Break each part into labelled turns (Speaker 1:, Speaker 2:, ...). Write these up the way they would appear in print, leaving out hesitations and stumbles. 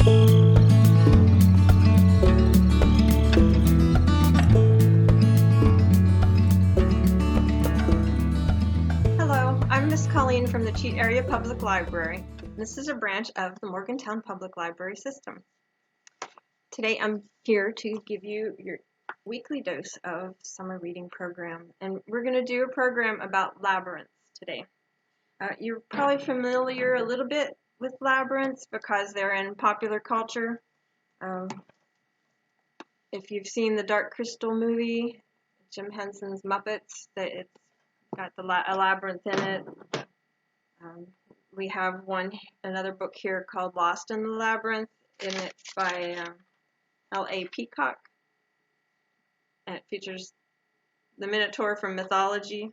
Speaker 1: Hello, I'm Miss Colleen from the Cheat Area Public Library. This is a branch of the Morgantown Public Library system. Today I'm here to give you your weekly dose of summer reading program, and we're going to do a program about labyrinths today. You're probably familiar a little bit with labyrinths because they're in popular culture. If you've seen the Dark Crystal movie, Jim Henson's Muppets, it's got a labyrinth in it. We have another book here called Lost in the Labyrinth, and it's by L.A. Peacock, and it features the Minotaur from mythology.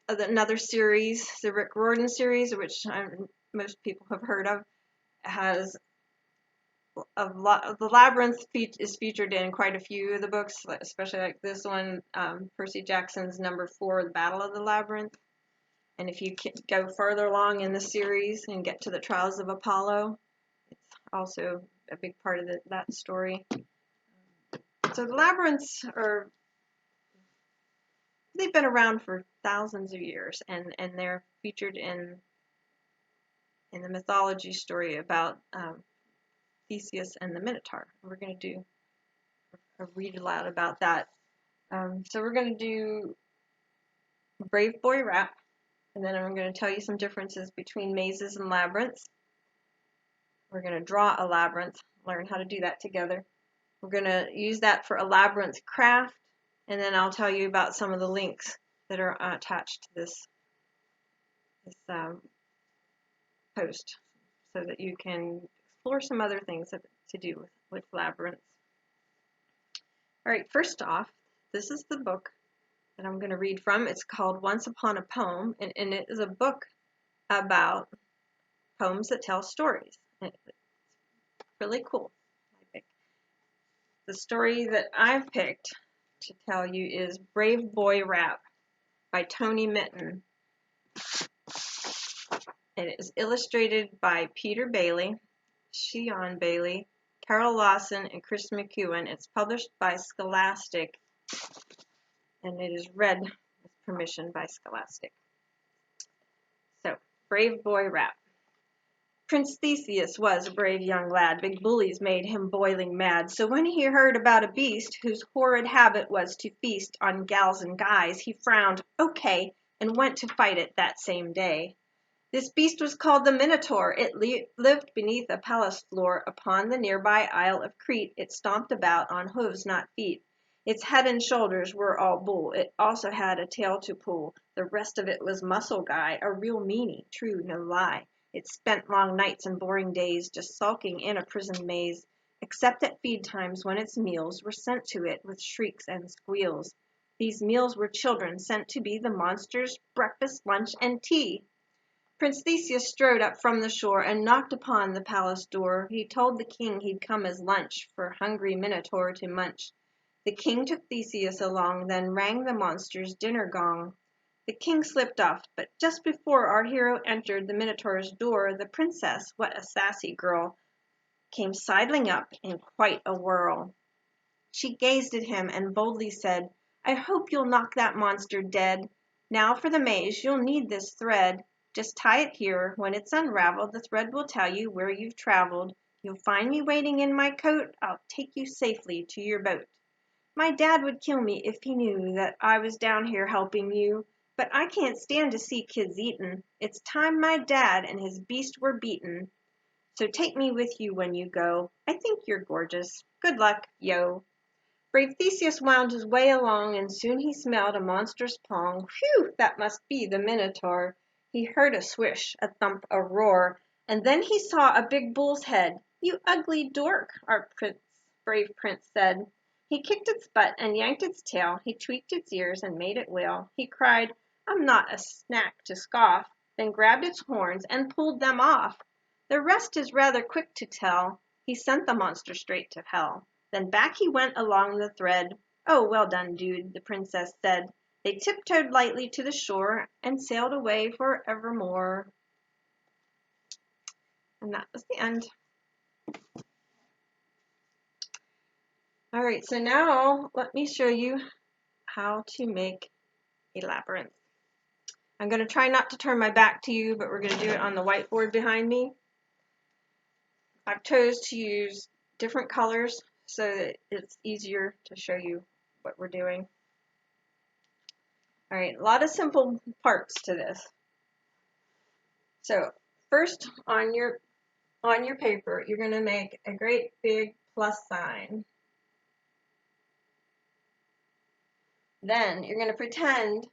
Speaker 1: Another series, the Rick Riordan series, which most people have heard of, has the Labyrinth is featured in quite a few of the books, especially like this one, Percy Jackson's number 4, The Battle of the Labyrinth. And if you go further along in the series and get to the Trials of Apollo, it's also a big part of that story. So the labyrinths they've been around for thousands of years, and they're featured in the mythology story about Theseus and the Minotaur. We're going to do a read aloud about that. So we're going to do Brave Boy Rap, and then I'm going to tell you some differences between mazes and labyrinths. We're going to draw a labyrinth, learn how to do that together. We're going to use that for a labyrinth craft, and then I'll tell you about some of the links that are attached to this post so that you can explore some other things to do with labyrinths. All right, first off, this is the book that I'm going to read from. It's called Once Upon a Poem, and it is a book about poems that tell stories. It's really cool, I think. The story that I've picked to tell you is Brave Boy Rap by Tony Mitton. It is illustrated by Peter Bailey, Shion Bailey, Carol Lawson, and Chris McEwen. It's published by Scholastic, and it is read with permission by Scholastic. So, Brave Boy Rap. Prince Theseus was a brave young lad. Big bullies made him boiling mad. So when he heard about a beast whose horrid habit was to feast on gals and guys, he frowned, okay, and went to fight it that same day. This beast was called the Minotaur. It lived beneath a palace floor upon the nearby Isle of Crete. It stomped about on hooves, not feet. Its head and shoulders were all bull. It also had a tail to pull. The rest of it was muscle guy, a real meanie, true, no lie. It spent long nights and boring days just sulking in a prison maze, except at feed times when its meals were sent to it with shrieks and squeals. These meals were children sent to be the monster's breakfast, lunch, and tea. Prince Theseus strode up from the shore and knocked upon the palace door. He told the king he'd come as lunch for hungry Minotaur to munch. The king took Theseus along, then rang the monster's dinner gong. The king slipped off, but just before our hero entered the Minotaur's door, the princess, what a sassy girl, came sidling up in quite a whirl. She gazed at him and boldly said, I hope you'll knock that monster dead. Now for the maze, you'll need this thread. Just tie it here. When it's unraveled, the thread will tell you where you've traveled. You'll find me waiting in my coat. I'll take you safely to your boat. My dad would kill me if he knew that I was down here helping you. But I can't stand to see kids eaten. It's time my dad and his beast were beaten. So take me with you when you go. I think you're gorgeous. Good luck, yo. Brave Theseus wound his way along, and soon he smelled a monstrous pong. Phew, that must be the Minotaur. He heard a swish, a thump, a roar, and then he saw a big bull's head. You ugly dork, our brave prince said. He kicked its butt and yanked its tail. He tweaked its ears and made it wail. He cried, I'm not a snack to scoff, then grabbed its horns and pulled them off. The rest is rather quick to tell. He sent the monster straight to hell. Then back he went along the thread. Oh, well done, dude, the princess said. They tiptoed lightly to the shore and sailed away forevermore. And that was the end. All right, so now let me show you how to make a labyrinth. I'm going to try not to turn my back to you, but we're going to do it on the whiteboard behind me. I've chose to use different colors so that it's easier to show you what we're doing. All right, a lot of simple parts to this. So first on your paper, you're going to make a great big plus sign. Then you're going to pretend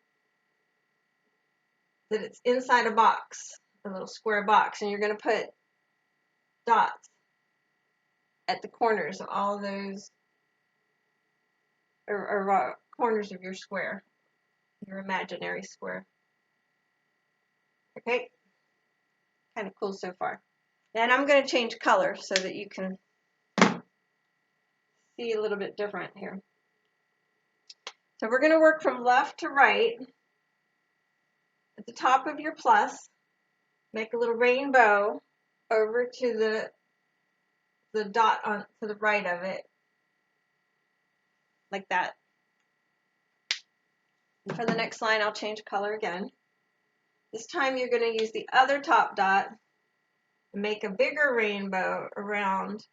Speaker 1: that it's inside a box, a little square box, and you're going to put dots at the corners of all those, or corners of your square, your imaginary square. Okay, kind of cool so far. Then I'm going to change color so that you can see a little bit different here. So we're going to work from left to right. At the top of your plus, make a little rainbow over to the dot on to the right of it, like that. And for the next line, I'll change color again. This time you're going to use the other top dot and make a bigger rainbow around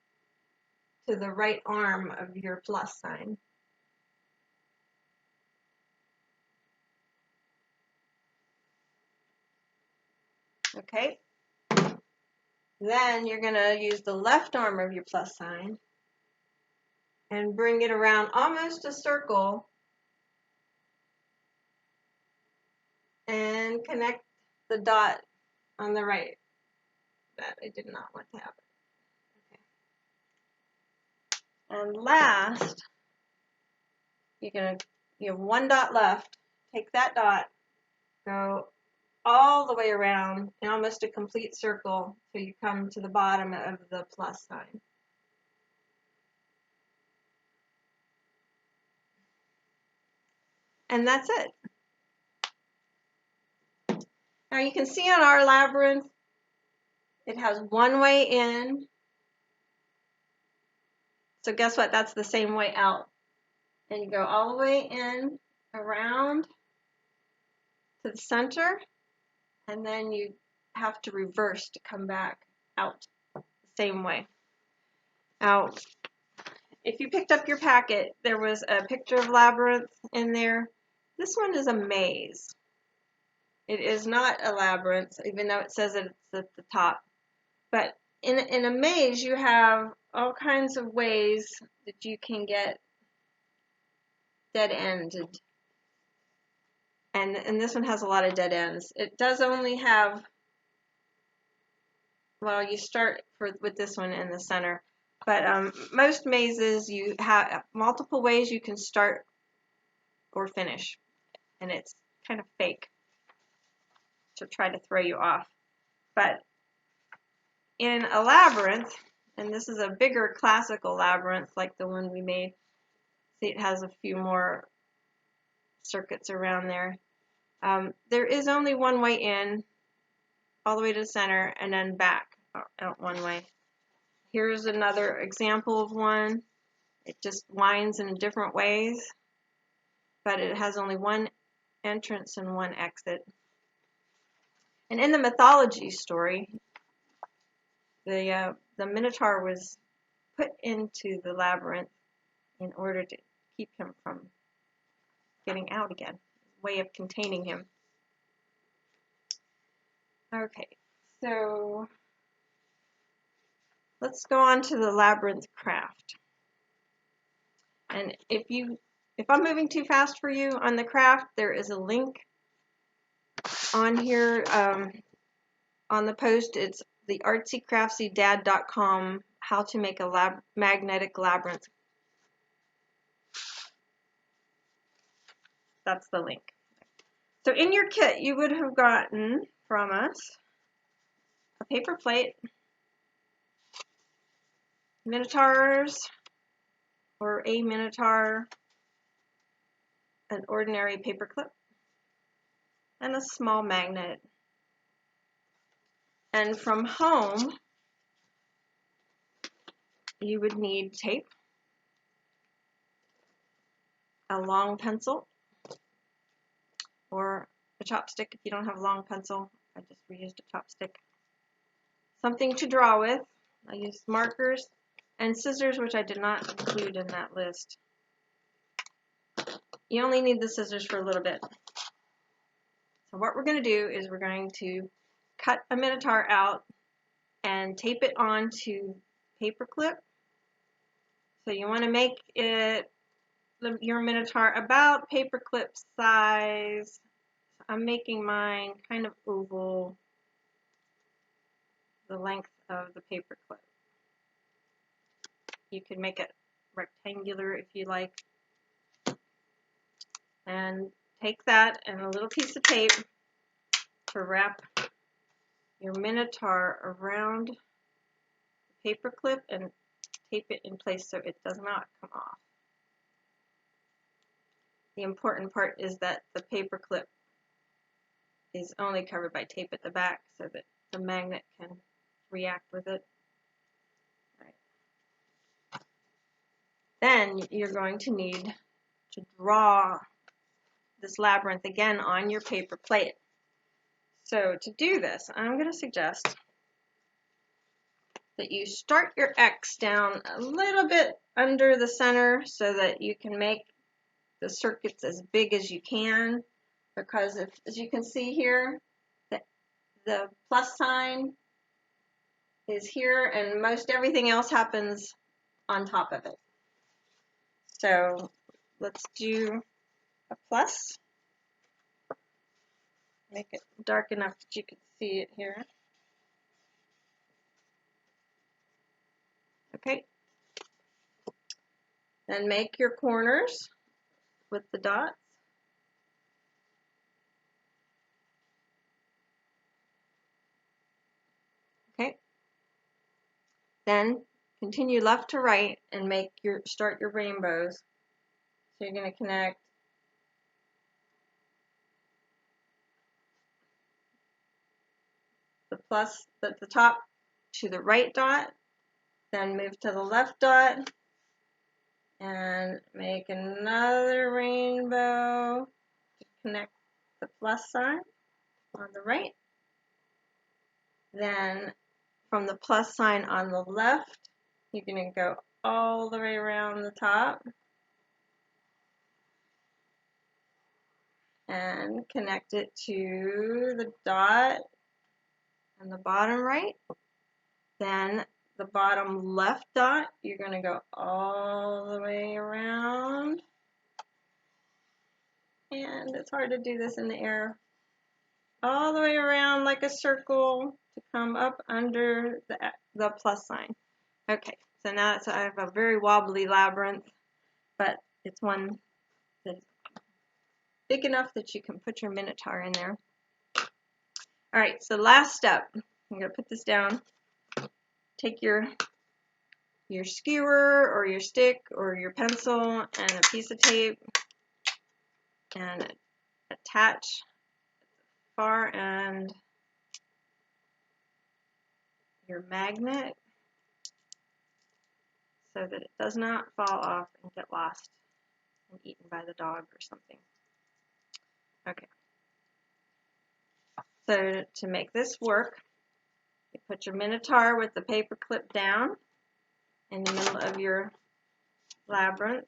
Speaker 1: to the right arm of your plus sign. Okay. Then you're going to use the left arm of your plus sign and bring it around almost a circle and connect the dot on the right. That I did not want to happen. Okay. And last, you have one dot left. Take that dot, go all the way around in almost a complete circle till you come to the bottom of the plus sign. And that's it. Now you can see on our labyrinth, it has one way in. So guess what? That's the same way out. And you go all the way in, around to the center, and then you have to reverse to come back out the same way. Now, if you picked up your packet, there was a picture of Labyrinth in there. This one is a maze. It is not a labyrinth, even though it says it's at the top. But in a maze, you have all kinds of ways that you can get dead-ended. And this one has a lot of dead ends. It does only have, well, you start with this one in the center. But most mazes, you have multiple ways you can start or finish. And it's kind of fake to try to throw you off. But in a labyrinth, and this is a bigger classical labyrinth like the one we made, see it has a few more circuits around there. There is only one way in, all the way to the center, and then back out one way. Here's another example of one. It just winds in different ways, but it has only one entrance and one exit. And in the mythology story, the Minotaur was put into the labyrinth in order to keep him from getting out again, a way of containing him. Okay, so let's go on to the labyrinth craft. And if I'm moving too fast for you on the craft, there is a link on here on the post. It's the artsycraftydad.com, how to make a magnetic labyrinth. That's the link. So in your kit, you would have gotten from us a paper plate, minotaurs, or a minotaur, an ordinary paper clip, and a small magnet. And from home, you would need tape, a long pencil, or a chopstick if you don't have a long pencil. I just reused a chopstick. Something to draw with. I used markers and scissors, which I did not include in that list. You only need the scissors for a little bit. So what we're going to do is we're going to cut a Minotaur out and tape it onto paper clip. So you want to make it, your Minotaur, about paper clip size. I'm making mine kind of oval, the length of the paper clip. You can make it rectangular if you like. And take that and a little piece of tape to wrap your Minotaur around the paper clip and tape it in place so it does not come off. The important part is that the paper clip is only covered by tape at the back so that the magnet can react with it. Right. Then you're going to need to draw this labyrinth again on your paper plate. So to do this, I'm going to suggest that you start your X down a little bit under the center so that you can make the circuits as big as you can, because if, as you can see here, the plus sign is here and most everything else happens on top of it. So let's do a plus. Make it dark enough that you can see it here. Okay. Then make your corners with the dots. Okay. Then continue left to right and start your rainbows. So you're going to connect the plus at the top to the right dot, then move to the left dot and make another rainbow to connect the plus sign on the right. Then from the plus sign on the left, you're going to go all the way around the top and connect it to the dot on the bottom right. Then the bottom left dot, you're going to go all the way around. And it's hard to do this in the air. All the way around like a circle to come up under the plus sign. Okay, so now I have a very wobbly labyrinth, but it's one that's big enough that you can put your Minotaur in there. All right, so last step, I'm going to put this down. Take your skewer or your stick or your pencil and a piece of tape and attach the far end your magnet so that it does not fall off and get lost and eaten by the dog or something. Okay. So to make this work, you put your Minotaur with the paper clip down in the middle of your labyrinth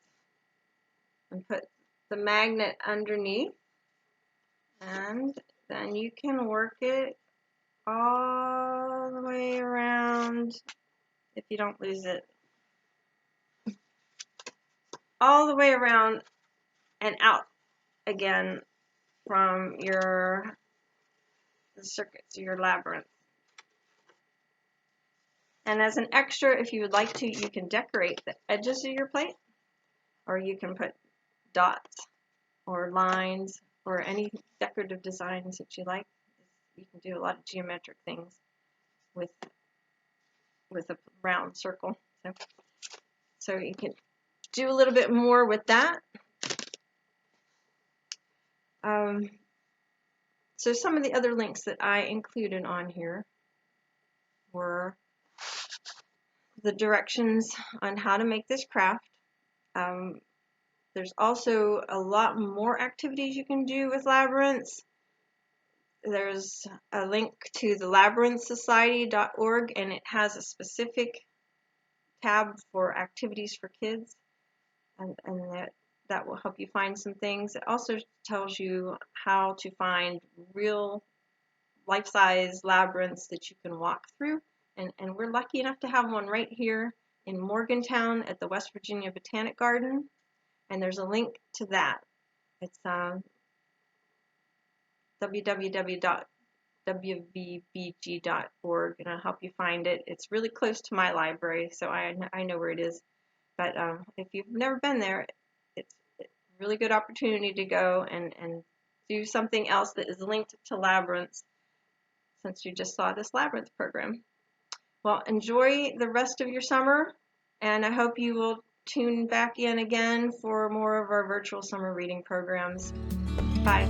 Speaker 1: and put the magnet underneath, and then you can work it all the way around if you don't lose it. All the way around and out again from the circuits of your labyrinth. And as an extra, if you would like to, you can decorate the edges of your plate, or you can put dots or lines or any decorative designs that you like. You can do a lot of geometric things with a round circle. So you can do a little bit more with that. So some of the other links that I included on here were the directions on how to make this craft. There's also a lot more activities you can do with labyrinths. There's a link to the labyrinthsociety.org, and it has a specific tab for activities for kids, and that will help you find some things. It also tells you how to find real life-size labyrinths that you can walk through, and we're lucky enough to have one right here in Morgantown at the West Virginia Botanic Garden, and there's a link to that. It's www.wvbg.org, and I'll help you find it. It's really close to my library, so I know where it is. But if you've never been there, it's a really good opportunity to go and do something else that is linked to labyrinths, since you just saw this labyrinth program. Well, enjoy the rest of your summer, and I hope you will tune back in again for more of our virtual summer reading programs. Bye.